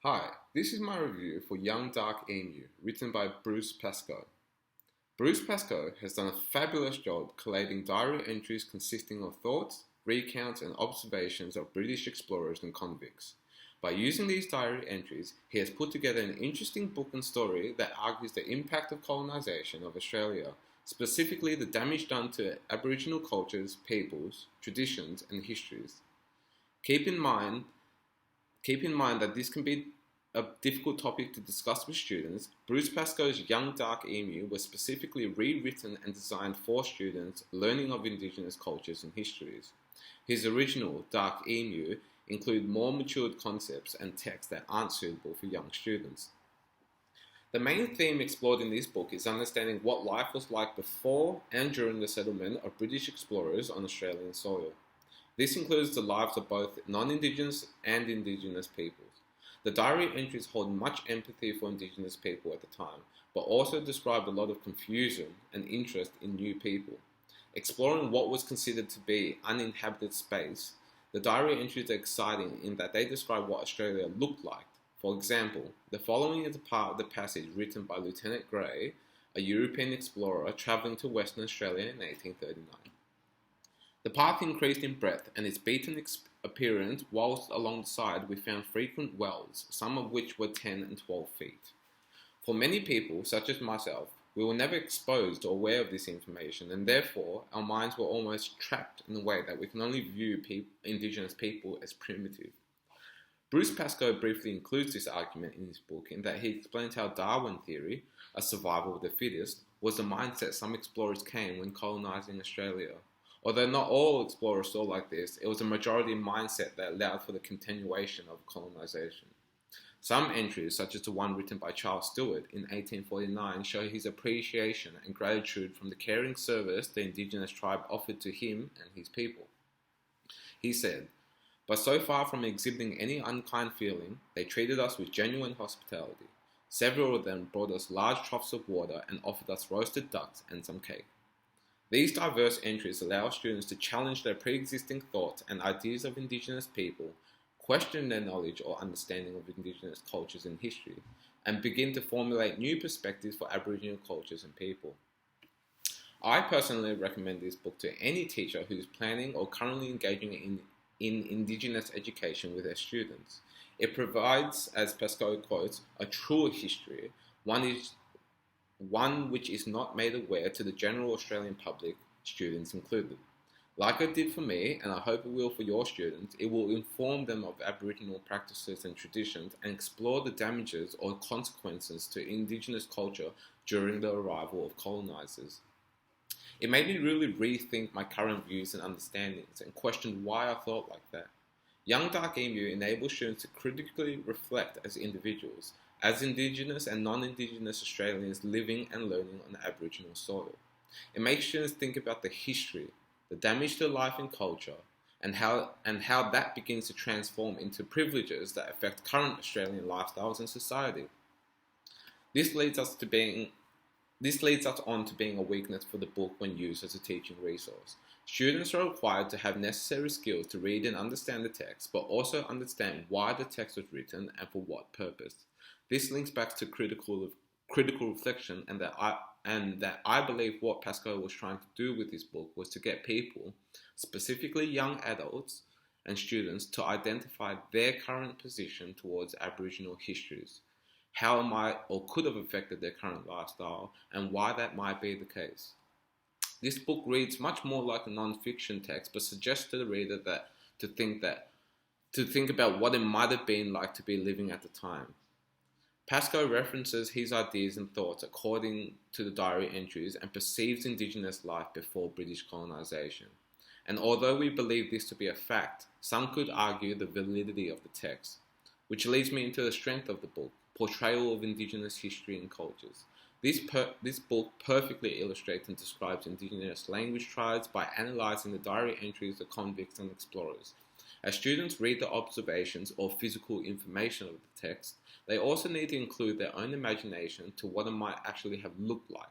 Hi, this is my review for Young Dark Emu, written by Bruce Pascoe. Bruce Pascoe has done a fabulous job collating diary entries consisting of thoughts, recounts, and observations of British explorers and convicts. By using these diary entries, he has put together an interesting book and story that argues the impact of colonisation of Australia, specifically the damage done to Aboriginal cultures, peoples, traditions, and histories. Keep in mind Keep in mind that this can be a difficult topic to discuss with students. Bruce Pascoe's Young Dark Emu was specifically rewritten and designed for students learning of Indigenous cultures and histories. His original Dark Emu include more matured concepts and texts that aren't suitable for young students. The main theme explored in this book is understanding what life was like before and during the settlement of British explorers on Australian soil. This includes the lives of both non-Indigenous and Indigenous peoples. The diary entries hold much empathy for Indigenous people at the time, but also describe a lot of confusion and interest in new people. Exploring what was considered to be uninhabited space, the diary entries are exciting in that they describe what Australia looked like. For example, the following is a part of the passage written by Lieutenant Grey, a European explorer travelling to Western Australia in 1839. The path increased in breadth and its beaten appearance, whilst along the side we found frequent wells, some of which were 10 and 12 feet. For many people, such as myself, we were never exposed or aware of this information, and therefore our minds were almost trapped in a way that we can only view Indigenous people as primitive. Bruce Pascoe briefly includes this argument in his book in that he explains how Darwin theory, a survival of the fittest, was the mindset some explorers came when colonising Australia. Although not all explorers saw like this, it was a majority mindset that allowed for the continuation of colonisation. Some entries, such as the one written by Charles Stewart in 1849, show his appreciation and gratitude from the caring service the Indigenous tribe offered to him and his people. He said, "But so far from exhibiting any unkind feeling, they treated us with genuine hospitality. Several of them brought us large troughs of water and offered us roasted ducks and some cake." These diverse entries allow students to challenge their pre-existing thoughts and ideas of Indigenous people, question their knowledge or understanding of Indigenous cultures and history, and begin to formulate new perspectives for Aboriginal cultures and people. I personally recommend this book to any teacher who is planning or currently engaging in Indigenous education with their students. It provides, as Pascoe quotes, a truer history, one which is not made aware to the general Australian public, students included. Like it did for me, and I hope it will for your students, it will inform them of Aboriginal practices and traditions and explore the damages or consequences to Indigenous culture during the arrival of colonisers. It made me really rethink my current views and understandings and question why I thought like that. Young Dark Emu enables students to critically reflect as individuals, as Indigenous and non-Indigenous Australians living and learning on Aboriginal soil. It makes students think about the history, the damage to life and culture, and how that begins to transform into privileges that affect current Australian lifestyles and society. This leads us on to being a weakness for the book when used as a teaching resource. Students are required to have necessary skills to read and understand the text, but also understand why the text was written and for what purpose. This links back to critical reflection, and that I believe what Pascoe was trying to do with this book was to get people, specifically young adults and students, to identify their current position towards Aboriginal histories, how it might or could have affected their current lifestyle, and why that might be the case. This book reads much more like a non-fiction text, but suggests to the reader to think about what it might have been like to be living at the time. Pascoe references his ideas and thoughts according to the diary entries and perceives Indigenous life before British colonisation. And although we believe this to be a fact, some could argue the validity of the text, which leads me into the strength of the book, portrayal of Indigenous history and cultures. This book perfectly illustrates and describes Indigenous language tribes by analysing the diary entries of convicts and explorers. As students read the observations or physical information of the text, they also need to include their own imagination to what it might actually have looked like.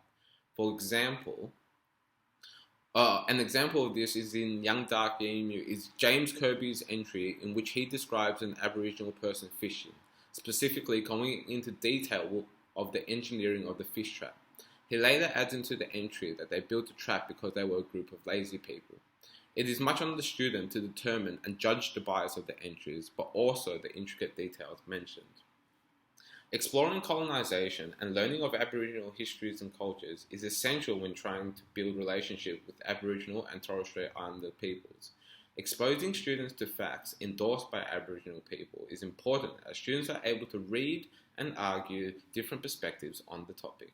For example, an example of this is in Young Dark Emu is James Kirby's entry in which he describes an Aboriginal person fishing. specifically going into detail of the engineering of the fish trap. He later adds into the entry that they built the trap because they were a group of lazy people. It is much on the student to determine and judge the bias of the entries, but also the intricate details mentioned. Exploring colonization and learning of Aboriginal histories and cultures is essential when trying to build relationships with Aboriginal and Torres Strait Islander peoples. Exposing students to facts endorsed by Aboriginal people is important as students are able to read and argue different perspectives on the topic.